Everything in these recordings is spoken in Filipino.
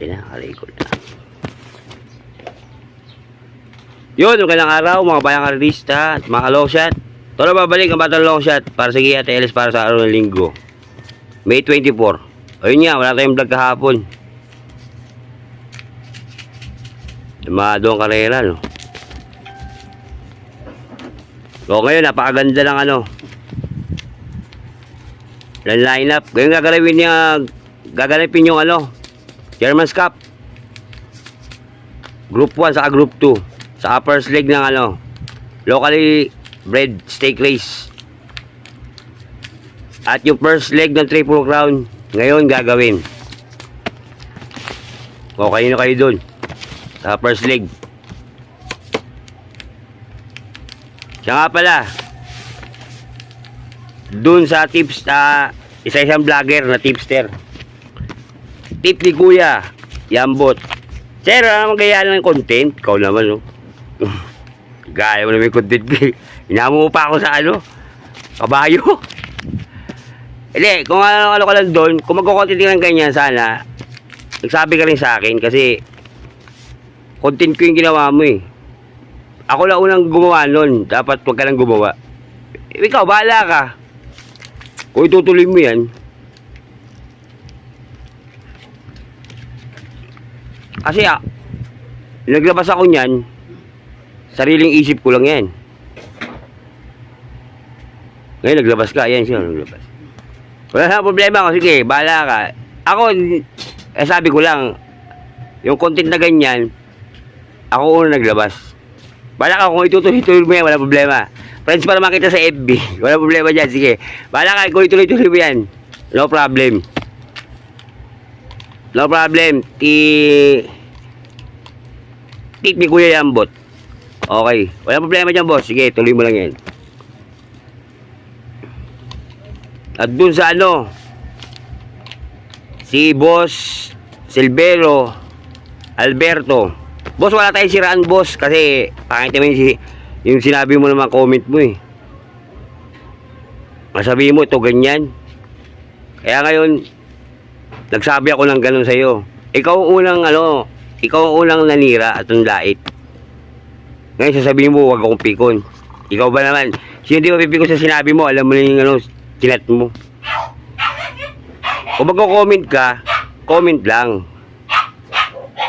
Yan na, naka-record na. Yun, magandang araw mga bayang artista at mga long shot. Ito na babalik ang batang long shot para sa Gia TLS para sa araw ng linggo, May 24. Ayun nga, wala tayong vlog kahapon. Dumado ang karera, no? So ngayon, napakaganda ng ng lineup. Ngayon gagalawin yung German's Cup Group 1 saka Group 2 sa first leg ng locally bred stake race. At yung first leg ng Triple Crown ngayon gagawin. Okay na kayo dun sa first leg. Siya nga pala, dun sa tips, isa-isang vlogger na tipster, tip ni Kuya Yambot. Sir, ano naman gaya ng content? Ikaw naman, no? Gaya mo naman yung content. Inamo pa ako sa kabayo. Hindi, kung ano ka lang doon, kung magko-content ka ng ganyan, sana nagsabi ka rin sa akin kasi content ko yung ginawa mo eh. Ako lang unang gumawa nun, dapat wag ka lang gumawa. Ikaw, bahala ka. Kung itutuloy mo yan, kasi naglabas ako niyan, sariling isip ko lang yan. Ngayon naglabas ka, yan siya naglabas. Wala na problema ko, sige, bahala ka. Ako, sabi ko lang, yung content na ganyan, ako unang naglabas. Bahala ka, kung itutuloy mo yan, wala problema. Friends pa naman kita sa FB, wala problema dyan, sige. Bahala ka, kung ituloy mo yan, no problem. No problem. Tip ni Kuya Yambot. Okay. Wala problema dyan, boss. Sige, tuloy mo lang yan. At dun sa si Boss Silvero Alberto. Boss, wala tayong siraan, boss. Kasi, pangit naman yung sinabi mo naman, comment mo eh. Masabi mo, ito ganyan. Kaya ngayon, nagsabi ako ng ganun sa'yo. Ikaw ang unang nanira at nlait. Ngayon sasabihin mo, huwag akong pikon. Ikaw ba naman? Sino di mapipikon sa sinabi mo? Alam mo na yung tinat mo. Kung magko-comment ka, comment lang.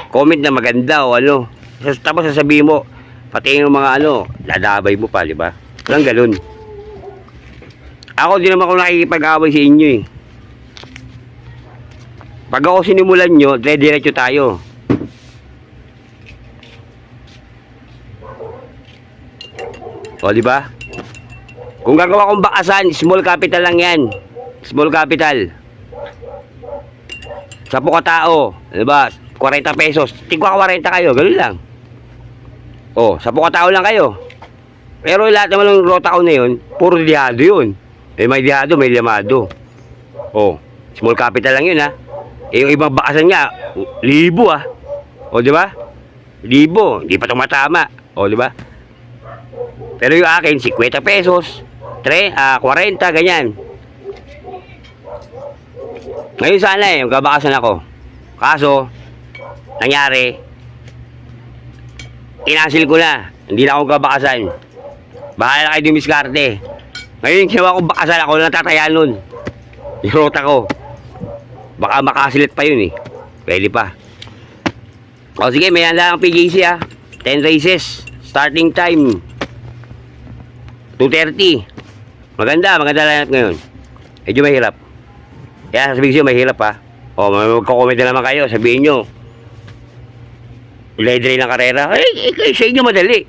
Comment na maganda o Tapos sasabihin mo, pati yung mga dadabay mo pa, di ba? Walang ganun. Ako, di naman ako nakikipag-away sa inyo eh. Pag ako sinimulan nyo, diretso tayo. O, di ba? Kung gagawa kong bakasan, small capital lang yan. Small capital. 10 katao, di ba? 40 pesos. Tigwa 40 kayo, ganoon lang. O, 10 katao lang kayo. Pero lahat naman ng rota ko na yun, puro dihado yun. May dihado, may limado. O, small capital lang yun, ha? Yung ibang bakasan niya, 1,000 O, di ba? 1,000, hindi pa tumatama. O, di ba? Pero yung akin, 50 pesos, 40, ganyan. Ngayon sana yung kabakasan ako. Kaso, nangyari, inasil ko na. Hindi na ako kabakasan. Bahala kayo yung miskarte. Ngayon yung ginawa ko bakasan, ako na tataya nun. Yung rota ko. Baka makasilit pa yun eh. Pwede pa. O sige, may handa ang PJC 10 races. Starting time 2:30. Maganda lineup ngayon. Medyo mahirap. Kaya sabihin siya mahirap ha. O magko-comment na naman kayo. Sabihin nyo, delay ng karera. Sa inyo madali.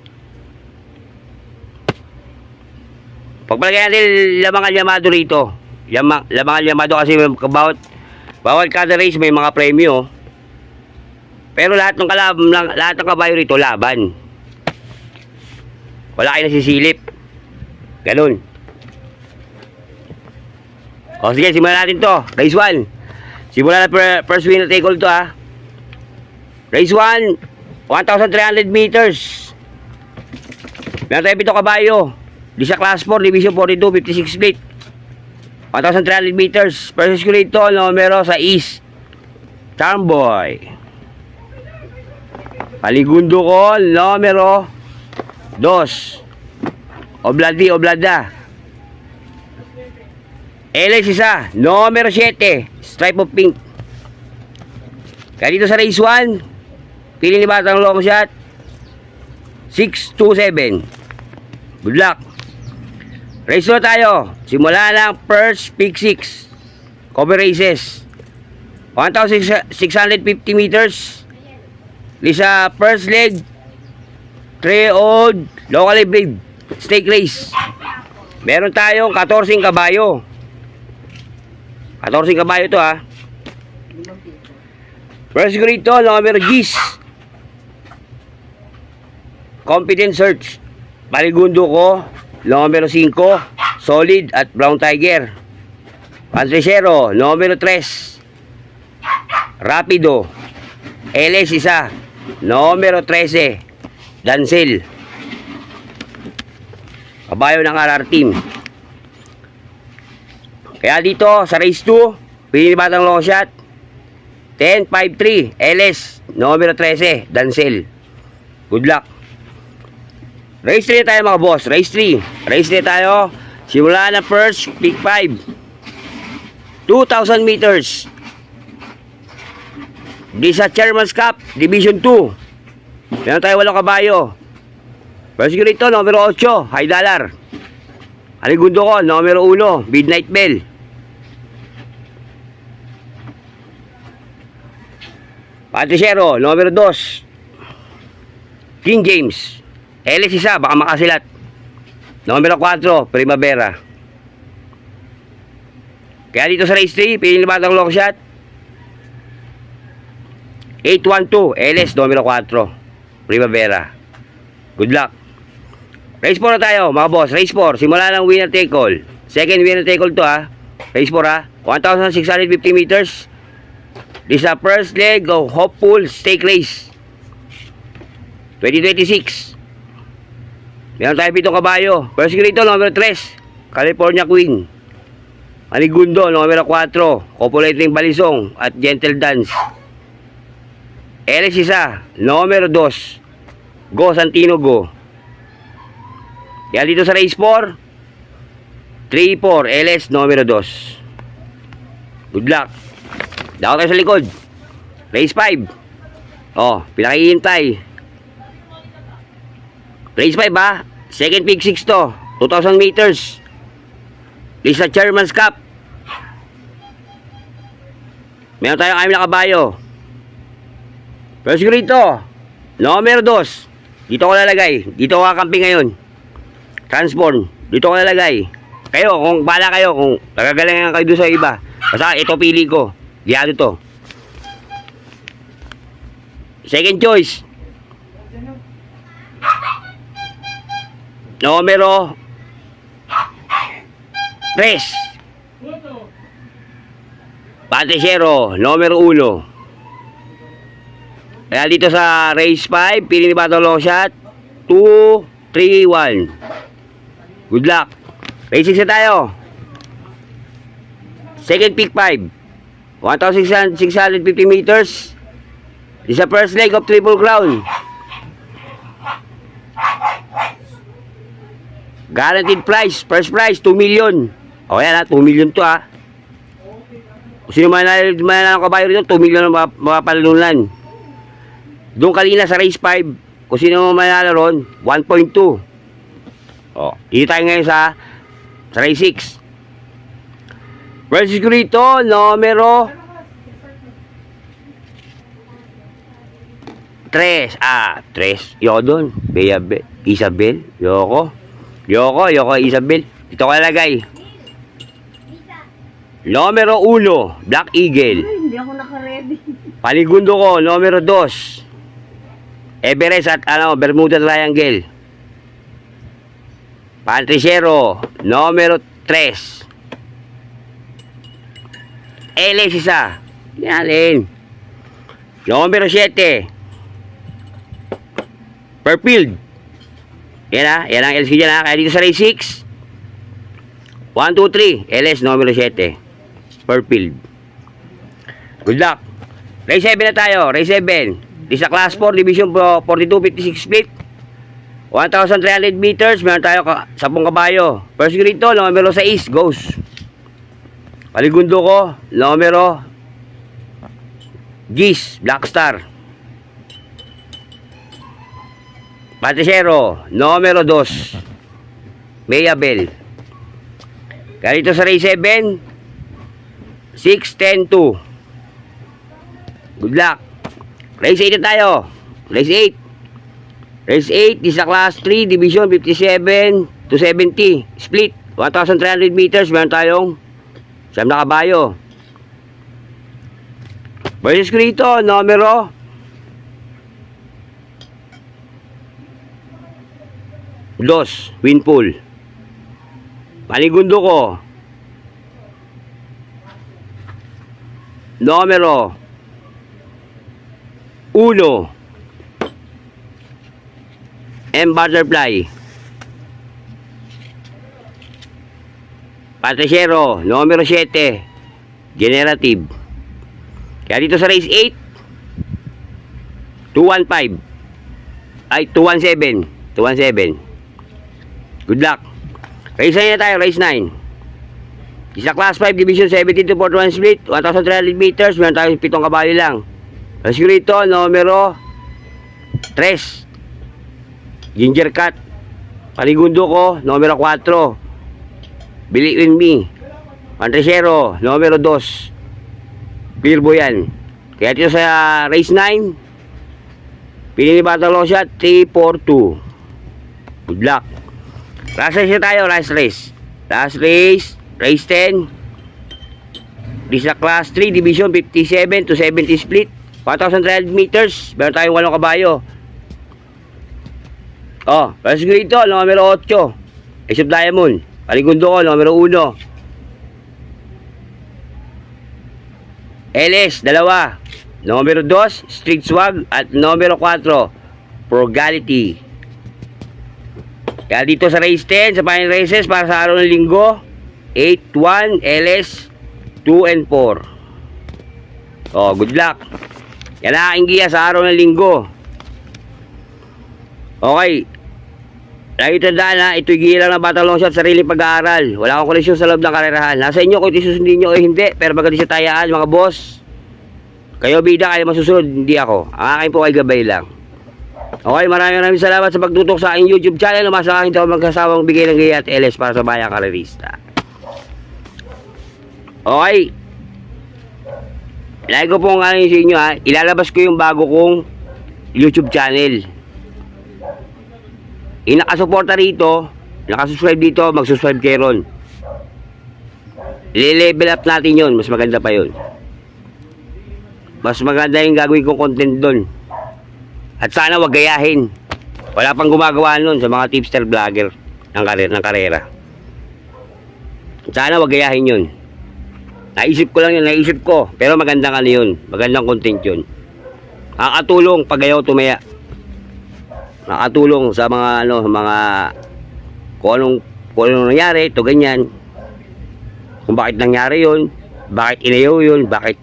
Pagpalagay natin lamangan yamado rito. Lamangan yamado kasi bawat kada race may mga premyo. Pero lahat ng kabayo rito laban. Wala kayo nasisilip. Ganun. O sige, simulan natin to. Race 1. Simulan na first winner take all to ha. Race 1, 1,300 meters. Meron tayo 7 kabayo. Di sa class 4, division 42, 56 split. 1,300 meters. First circulator, numero sa East. Charmboy. Paligundo ko, numero 2. Obladi, Oblada. LS isa, numero 7. Stripe of pink. Kaya dito sa race 1, pili ni Batang long shot. 627. Good luck. Race 2 tayo. Simula ng first pick 6. Cover races. 1,650 meters. Lisa first leg. 3 old locally bred stake race. Meron tayong 14 kabayo. 14 kabayo to ha. First grade to, numero G's. Competent search. Paligundo ko, numero 5, solid at brown tiger. Pantresero, numero 3, rapido. LS isa, numero 13, dancel. Kabayo ng RR team. Kaya dito sa race 2, pili ni Batang long shot. 10-5-3 LS numero 13 dancel. Good luck. Race 3 tayo mga boss. Race 3 tayo. Simula na first pick 5. 2,000 meters. Di sa Chairman's Cup Division 2. Meron tayo 8 kabayo. First grade to, numero 8, high dollar. Aligundo ko, numero 1, Midnight Bell. Patisero, numero 2, King James. LS isa, baka makasilat. Numero 4, Primavera. Kaya dito sa race 3, pili ni Batang long shot. 812, LS, numero 4, Primavera. Good luck. Race 4 na tayo, mga boss. Race 4. Simula ng winner take all. Second winner take all to ha. Race 4 ha. 1,650 meters. This is the first leg of Hopeful Stake Race 2026. Meron tayo 7 kabayo. First grade to, numero 3, California Queen. Aligundo, numero 4, Copulating Balisong at Gentle Dance. LS isa, numero 2, Go Santino Go. Kaya dito sa race 4, 3-4 LS numero 2. Good luck. Dako tayo sa likod. Race 5. Oh, pinakihintay. Race 5 ha. Second pick 6 to. 2,000 meters. Lisa Chairman's Cup. Meron tayong 6 na kabayo. First grade to, numero 2. Dito ko lalagay. Dito ko kakamping ngayon. Transform. Dito ko lalagay. Kayo, kung bala kayo, kung nagagalangan kayo doon sa iba. Basta ito pili ko. Diado to. Second choice. Numero 3. Patisero, numero 1. Kaya dito sa race 5, pili ni Batang long shot. 2, 3, 1. Good luck. Race 6 na tayo. Second pick 5. 1,650 meters. This is the first leg of Triple Crown. Guaranteed price. First prize, 2 million. O yan ha, 2 million to ha. Kung sino manalo ng kabayo rito, 2 million ang mapapalalunan. Doon kanina sa race 5, kung sino manalo ron, 1.2. O, dito tayo ngayon sa race 6. Versus Grito, numero 3. 3. Yoko doon. Isabel. Yoko, Isabel. Dito ko lalagay. Numero 1, Black Eagle. Ay, hindi ako naka-ready. Paligundo ko, numero 2, Everest at Bermuda Triangle. Pantresero, numero 3, LS isa. Yan. Numero 7, Purfield. Yan ang LS dyan ha. Kaya dito sa race 6, 1, 2, 3, LS numero 7, Purfield. Good luck. Race 7 na tayo. Race 7. Di sa Class 4, Division 4256 split. 1,300 meters, meron tayo 10 kabayo. First grito, numero 6, goes. Paligundo ko, numero Gis, Black Star. Patisero, numero 2, Mayabel. Kaya dito sa race 7, 6, 10, 2. Good luck. Race 8 na tayo. Race 8. Race 8, di sa Class 3, Division 57 to 70. Split, 1,300 meters. Meron tayong 9 na kabayo. Versus ko rito, numero 2, Winpool. Panigundo ko, numero 1, M. Butterfly. Patriciero, numero 7, Generative. Kaya dito sa race 8, 215. Ay, 217. 217. Good luck. Race 9 na tayo, race 9. Isa Class 5, Division 17 to 41 split, 1,300 meters. Meron tayo 7 kabayo lang. Race rito, numero 3, Ginger Cat. Paligundo ko, numero 4, Believe in Me. Patriciero, numero 2, Clearbo yan. Kaya dito sa race 9, pinili Battle Shot, 342. Good luck. Last race na tayo, last race. Last race, race 10. Di sa Class 3, Division 57 to 70 split, 1,300 meters. Meron tayong 8 kabayo. Oh, first grade ito, numero 8, Ace of Diamond. Paligundo ko, numero 1, LS, 2, numero 2, Street Swag, at numero 4, Frugality. Kaya dito sa race 10, sa final races, para sa araw ng linggo, 8, 1, LS, 2 and 4. Oh, good luck. Yan ang aking giya sa araw ng linggo. Okay. Lagi tandaan ha, ito'y giya lang na batang long shot, sariling pag-aaral. Wala akong koleksyon sa loob ng karerahan. Nasa inyo kung isusundin nyo o hindi, pero maganda sa tayaan, mga boss. Kayo bida, kayo masusunod, hindi ako. Ang akin po ay gabay lang. Okay, maraming salamat sa pagtutok sa aking YouTube channel. Umasa akin ito magkasawang bigay ng gaya at LS para sa bayang karerista. Okay. Lagi ko pong ano sa inyo ha, ilalabas ko yung bago kong YouTube channel. Yung nakasuporta rito, nakasubscribe dito, magsusubscribe kayo ron. I-level up natin yun, mas maganda pa yun. Mas maganda yung gagawin kong content doon. At sana wag gayahin. Wala pang gumagawa nun sa mga tipster vlogger ng karera. Sana wag gayahin yun. Naisip ko lang yun, naisip ko. Pero magandang ano yun, magandang content yun. Nakakatulong pag ayaw tumaya. Nakatulong sa mga ano, mga kung anong nangyari, ito ganyan. Kung bakit nangyari yun, bakit inayaw yun, bakit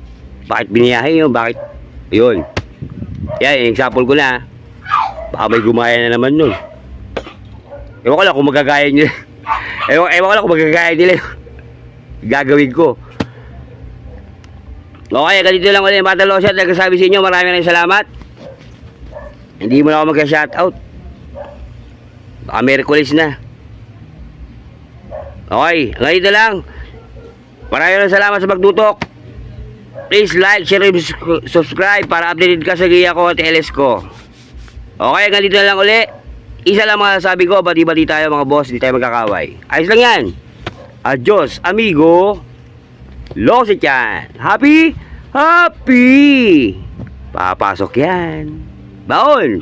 biniyahe yun, bakit yun. Yan, example ko na. Baka may gumaya na naman nun. Ewan ko lang kung magagaya nila. Ewan ko lang kung magagaya nila. Gagawin ko. Okay, ganito lang ulit yung Battle Shot. Nagsasabi sa inyo, maraming salamat. Hindi mo na ako mag-shoutout. Baka Merkulis na. Okay, ganito lang. Maraming salamat sa pagtutok. Please like, share, subscribe para updated ka sa giya ko at LS ko. Okay, ganito na lang uli. Isa lang mga sabi ko, bati-bati tayo mga boss, hindi tayo magkakaway. Ayos lang yan. Adios, amigo. Losichan. Happy? Happy! Papasok yan. Baon!